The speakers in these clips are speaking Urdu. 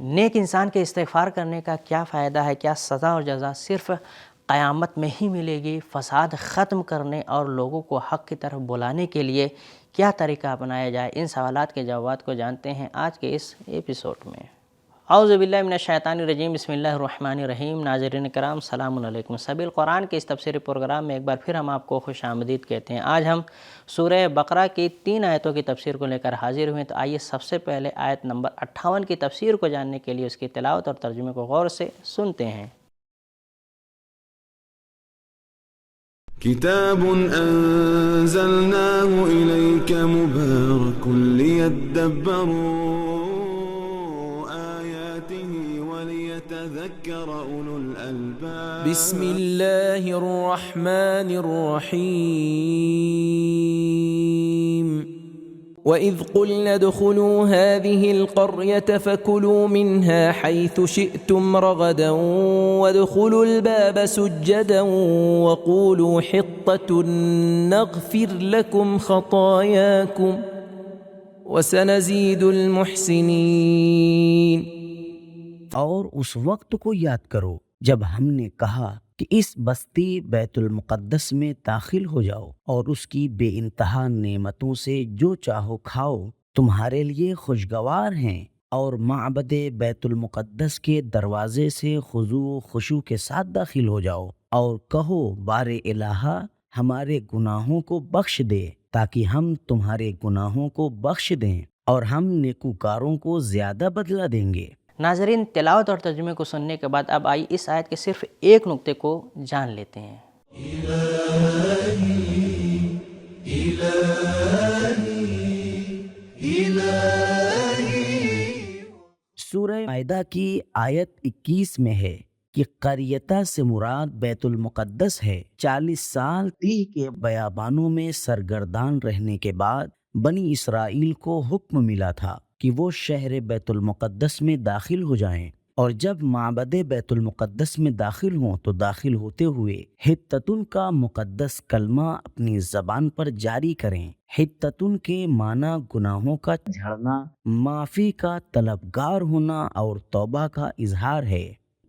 نیک انسان کے استغفار کرنے کا کیا فائدہ ہے، کیا سزا اور جزا؟ صرف قیامت میں ہی ملے گی۔ فساد ختم کرنے اور لوگوں کو حق کی طرف بلانے کے لیے کیا طریقہ اپنایا جائے؟ ان سوالات کے جوابات کو جانتے ہیں آج کے اس ایپیسوڈ میں۔ اعوذ باللہ من الشیطان الرجیم، بسم اللہ الرحمن الرحیم۔ ناظرین کرام، السلام علیکم۔ سبیل قرآن کے اس تفسیری پروگرام میں ایک بار پھر ہم آپ کو خوش آمدید کہتے ہیں۔ آج ہم سورہ بقرہ کی 3 آیتوں کی تفسیر کو لے کر حاضر ہوئے ہیں۔ تو آئیے سب سے پہلے آیت نمبر 58 کی تفسیر کو جاننے کے لیے اس کی تلاوت اور ترجمے کو غور سے سنتے ہیں۔ کتاب انزلناه الیک مبارک لیدبروا آیاته ولیتذکر اولو الالباب۔ بسم اللہ الرحمن الرحیم۔ وَإِذْ قُلْنَا ادْخُلُوا هَٰذِهِ الْقَرْيَةَ فَكُلُوا مِنْهَا حَيْثُ شِئْتُمْ رَغَدًا وَادْخُلُوا الْبَابَ سُجَّدًا وَقُولُوا حِطَّةٌ نَغْفِرْ لَكُمْ خَطَايَاكُمْ وَسَنَزِيدُ الْمُحْسِنِينَ۔ اور اس وقت کو یاد کرو جب ہم نے کہا کہ اس بستی بیت المقدس میں داخل ہو جاؤ اور اس کی بے انتہا نعمتوں سے جو چاہو کھاؤ، تمہارے لیے خوشگوار ہیں، اور معبد بیت المقدس کے دروازے سے خضوع و خشوع کے ساتھ داخل ہو جاؤ اور کہو بار الہا ہمارے گناہوں کو بخش دے تاکہ ہم تمہارے گناہوں کو بخش دیں اور ہم نیکوکاروں کو زیادہ بدلہ دیں گے۔ ناظرین، تلاوت اور ترجمے کو سننے کے بعد اب آئیے اس آیت کے صرف ایک نقطے کو جان لیتے ہیں۔ سورہ مائدہ کی آیت 21 میں ہے کہ قریتہ سے مراد بیت المقدس ہے۔ 40 سال تیہ کے بیابانوں میں سرگردان رہنے کے بعد بنی اسرائیل کو حکم ملا تھا کہ وہ شہر بیت المقدس میں داخل ہو جائیں، اور جب معبد بیت المقدس میں داخل ہوں تو داخل ہوتے ہوئے حطتن کا مقدس کلمہ اپنی زبان پر جاری کریں۔ حطتن کے معنی گناہوں کا جھڑنا، معافی کا طلبگار ہونا اور توبہ کا اظہار ہے۔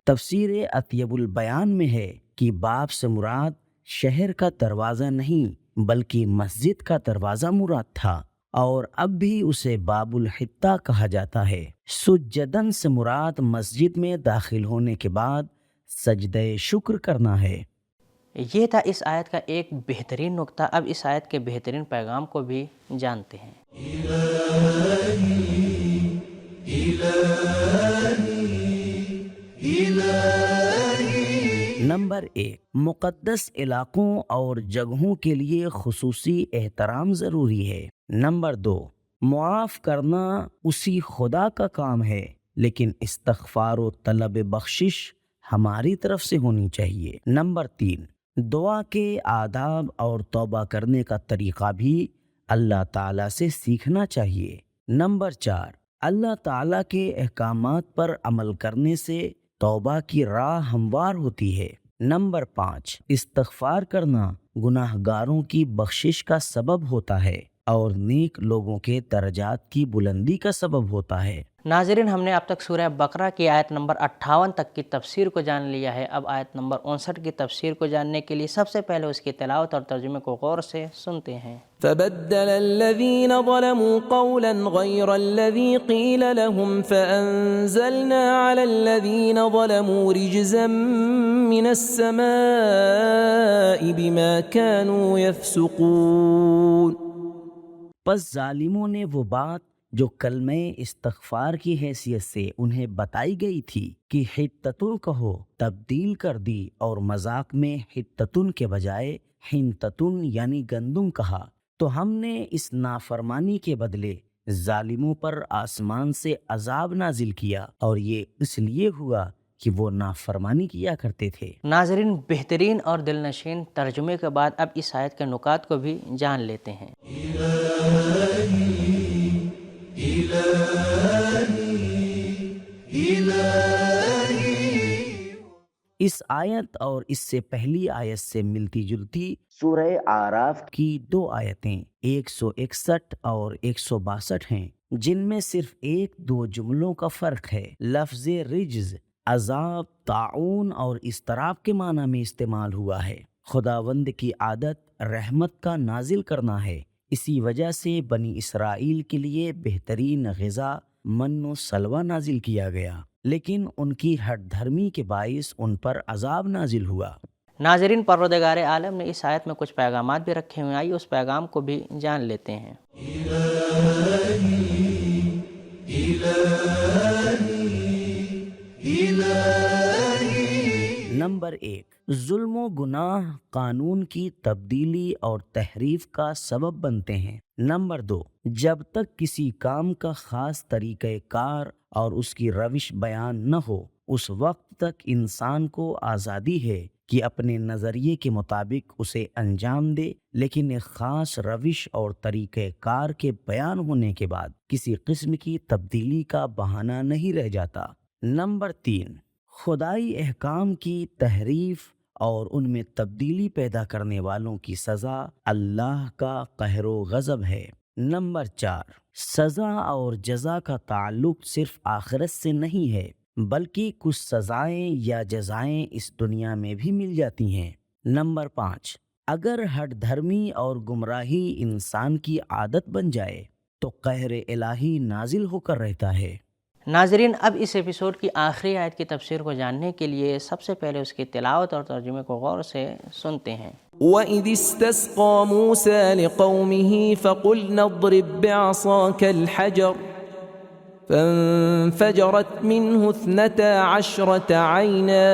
تفسیر اطیب البیان میں ہے کہ باب سے مراد شہر کا دروازہ نہیں بلکہ مسجد کا دروازہ مراد تھا، اور اب بھی اسے باب الحطہ کہا جاتا ہے۔ سجدن سے مراد مسجد میں داخل ہونے کے بعد سجدہ شکر کرنا ہے۔ یہ تھا اس آیت کا ایک بہترین نقطہ۔ اب اس آیت کے بہترین پیغام کو بھی جانتے ہیں۔ نمبر 1، مقدس علاقوں اور جگہوں کے لیے خصوصی احترام ضروری ہے۔ نمبر 2، معاف کرنا اسی خدا کا کام ہے، لیکن استغفار و طلب بخشش ہماری طرف سے ہونی چاہیے۔ نمبر 3، دعا کے آداب اور توبہ کرنے کا طریقہ بھی اللہ تعالیٰ سے سیکھنا چاہیے۔ نمبر 4، اللہ تعالیٰ کے احکامات پر عمل کرنے سے توبہ کی راہ ہموار ہوتی ہے۔ نمبر 5، استغفار کرنا گناہ گاروں کی بخشش کا سبب ہوتا ہے اور نیک لوگوں کے درجات کی بلندی کا سبب ہوتا ہے۔ ناظرین، ہم نے اب تک سورہ بقرہ کی آیت نمبر 58 تک کی تفسیر کو جان لیا ہے۔ اب آیت نمبر 59 کی تفسیر کو جاننے کے لیے سب سے پہلے اس کی تلاوت اور ترجمے کو غور سے سنتے ہیں۔ فبدل الذين ظلموا قولا غير الذي قيل لهم فأنزلنا على الذين ظلموا رجزا من السماء بما كانوا يفسقون۔ پس ظالموں نے وہ بات جو کلمہ استغفار کی حیثیت سے انہیں بتائی گئی تھی کہ حطتن کہو، تبدیل کر دی اور مذاق میں حطتن کے بجائے حنتتن یعنی گندم کہا، تو ہم نے اس نافرمانی کے بدلے ظالموں پر آسمان سے عذاب نازل کیا، اور یہ اس لیے ہوا کہ وہ نافرمانی کیا کرتے تھے۔ ناظرین، بہترین اور دلنشین ترجمے کے بعد اب اس آیت کے نکات کو بھی جان لیتے ہیں۔ اس آیت اور اس سے پہلی آیت سے ملتی جلتی سورہ اعراف کی 2 آیتیں 161 اور 162 ہیں، جن میں صرف 1-2 جملوں کا فرق ہے۔ لفظ رجز عذاب، طاعون اور اضطراب کے معنی میں استعمال ہوا ہے۔ خداوند کی عادت رحمت کا نازل کرنا ہے، اسی وجہ سے بنی اسرائیل کے لیے بہترین غذا من و سلوہ نازل کیا گیا، لیکن ان کی ہٹ دھرمی کے باعث ان پر عذاب نازل ہوا۔ ناظرین، پروردگار عالم نے اس آیت میں کچھ پیغامات بھی رکھے ہوئے ہیں، آئیے اس پیغام کو بھی جان لیتے ہیں۔ نمبر 1، ظلم و گناہ قانون کی تبدیلی اور تحریف کا سبب بنتے ہیں۔ نمبر 2، جب تک کسی کام کا خاص طریقہ کار اور اس کی روش بیان نہ ہو، اس وقت تک انسان کو آزادی ہے کہ اپنے نظریے کے مطابق اسے انجام دے، لیکن ایک خاص روش اور طریقہ کار کے بیان ہونے کے بعد کسی قسم کی تبدیلی کا بہانہ نہیں رہ جاتا۔ نمبر 3، خدائی احکام کی تحریف اور ان میں تبدیلی پیدا کرنے والوں کی سزا اللہ کا قہر و غضب ہے۔ نمبر 4، سزا اور جزا کا تعلق صرف آخرت سے نہیں ہے، بلکہ کچھ سزائیں یا جزائیں اس دنیا میں بھی مل جاتی ہیں۔ نمبر 5، اگر ہٹ دھرمی اور گمراہی انسان کی عادت بن جائے تو قہر الہی نازل ہو کر رہتا ہے۔ ناظرین، اب اس ایپیسوڈ کی آخری آیت کی تفسیر کو جاننے کے لیے سب سے پہلے اس کی تلاوت اور ترجمے کو غور سے سنتے ہیں۔ وَإِذِ اسْتَسْقَىٰ مُوسَىٰ لِقَوْمِهِ فَقُلْنَا اضْرِب بِّعَصَاكَ الْحَجَرَ فَانفَجَرَتْ مِنْهُ 12 عَيْنًا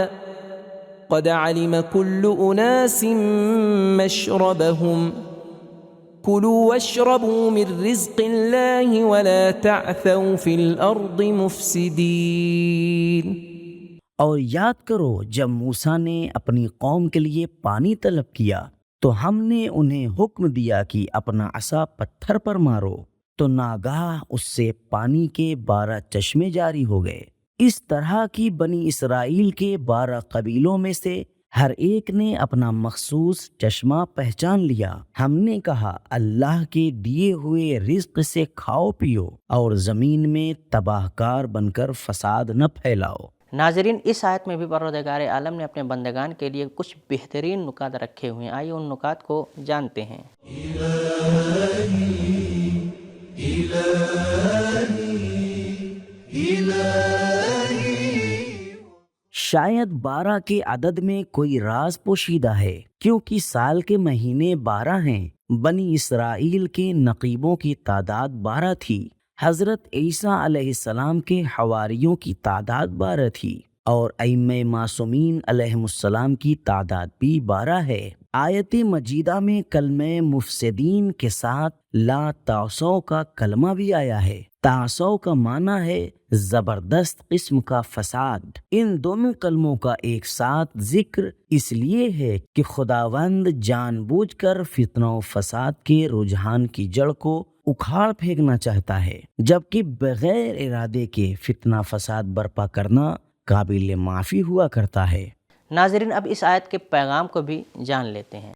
قَدْ عَلِمَ كُلُّ أُنَاسٍ مَّشْرَبَهُمْ كُلُوا وَاشْرَبُوا مِن رِّزْقِ اللَّهِ وَلَا تَعْثَوْا فِي الْأَرْضِ مُفْسِدِينَ۔ اور یاد کرو جب موسیٰ نے اپنی قوم کے لیے پانی طلب کیا تو ہم نے انہیں حکم دیا کہ اپنا عصا پتھر پر مارو، تو ناگاہ اس سے پانی کے 12 چشمے جاری ہو گئے۔ اس طرح کی بنی اسرائیل کے 12 قبیلوں میں سے ہر ایک نے اپنا مخصوص چشمہ پہچان لیا۔ ہم نے کہا اللہ کے دیے ہوئے رزق سے کھاؤ پیو اور زمین میں تباہ کار بن کر فساد نہ پھیلاؤ۔ ناظرین، اس آیت میں بھی پروردگار عالم نے اپنے بندگان کے لیے کچھ بہترین نکات رکھے ہوئے ہیں، آئیے ان نکات کو جانتے ہیں۔ شاید 12 کے عدد میں کوئی راز پوشیدہ ہے، کیونکہ سال کے مہینے 12 ہیں۔ بنی اسرائیل کے نقیبوں کی تعداد 12 تھی۔ حضرت عیسیٰ علیہ السلام کے حواریوں کی تعداد 12 تھی، اور ائمہ معصومین علیہم السلام کی تعداد بھی 12 ہے۔ آیت مجیدہ میں کلمہ مفسدین کے ساتھ لا تعصوا کا کلمہ بھی آیا ہے۔ تعصوا کا معنی ہے زبردست قسم کا فساد۔ ان دونوں کلموں کا ایک ساتھ ذکر اس لیے ہے کہ خداوند جان بوجھ کر فتنہ و فساد کے رجحان کی جڑ کو اکھاڑ پھینکنا چاہتا ہے، جبکہ بغیر ارادے کے فتنہ فساد برپا کرنا قابل معافی ہوا کرتا ہے۔ ناظرین، اب اس آیت کے پیغام کو بھی جان لیتے ہیں۔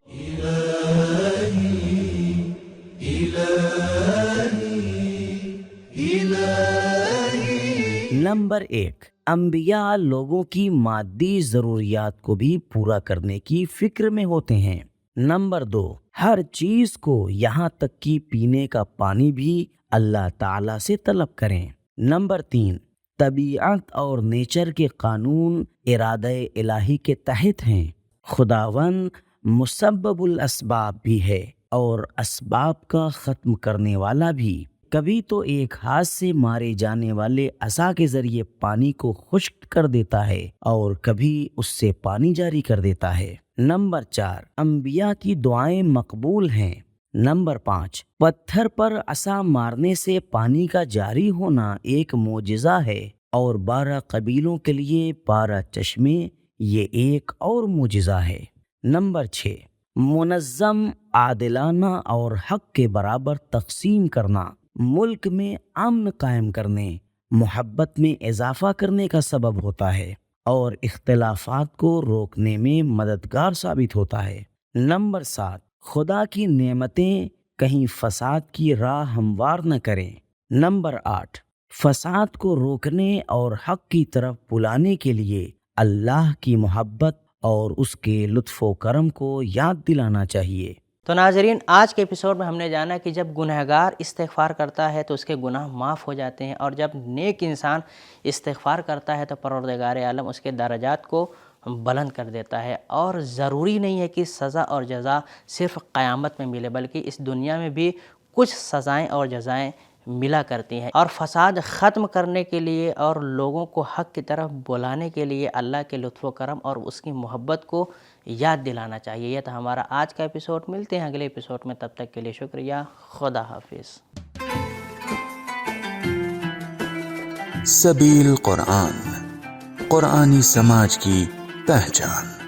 نمبر 1، انبیاء لوگوں کی مادی ضروریات کو بھی پورا کرنے کی فکر میں ہوتے ہیں۔ نمبر 2، ہر چیز کو یہاں تک کہ پینے کا پانی بھی اللہ تعالیٰ سے طلب کریں۔ نمبر 3، طبیعت اور نیچر کے قانون ارادہ الہی کے تحت ہیں۔ خداوند مسبب الاسباب بھی ہے اور اسباب کا ختم کرنے والا بھی۔ کبھی تو ایک ہاتھ سے مارے جانے والے عصا کے ذریعے پانی کو خشک کر دیتا ہے اور کبھی اس سے پانی جاری کر دیتا ہے۔ نمبر 4، انبیاء کی دعائیں مقبول ہیں۔ نمبر 5، پتھر پر عصا مارنے سے پانی کا جاری ہونا ایک معجزہ ہے، اور 12 قبیلوں کے لیے 12 چشمے یہ ایک اور معجزہ ہے۔ نمبر 6، منظم، عادلانہ اور حق کے برابر تقسیم کرنا ملک میں امن قائم کرنے، محبت میں اضافہ کرنے کا سبب ہوتا ہے۔ اور اختلافات کو روکنے میں مددگار ثابت ہوتا ہے۔ نمبر 7، خدا کی نعمتیں کہیں فساد کی راہ ہموار نہ کریں۔ نمبر 8، فساد کو روکنے اور حق کی طرف بلانے کے لیے اللہ کی محبت اور اس کے لطف و کرم کو یاد دلانا چاہیے۔ تو ناظرین، آج کے ایپیسوڈ میں ہم نے جانا کہ جب گنہگار استغفار کرتا ہے تو اس کے گناہ معاف ہو جاتے ہیں، اور جب نیک انسان استغفار کرتا ہے تو پروردگار عالم اس کے درجات کو بلند کر دیتا ہے۔ اور ضروری نہیں ہے کہ سزا اور جزا صرف قیامت میں ملے، بلکہ اس دنیا میں بھی کچھ سزائیں اور جزائیں ملا کرتی ہیں۔ اور فساد ختم کرنے کے لیے اور لوگوں کو حق کی طرف بلانے کے لیے اللہ کے لطف و کرم اور اس کی محبت کو یاد دلانا چاہیے۔ یہ تھا ہمارا آج کا ایپیسوڈ۔ ملتے ہیں اگلے ایپیسوڈ میں، تب تک کے لیے شکریہ۔ خدا حافظ۔ سبیل قرآن، قرآنی سماج کی پہچان۔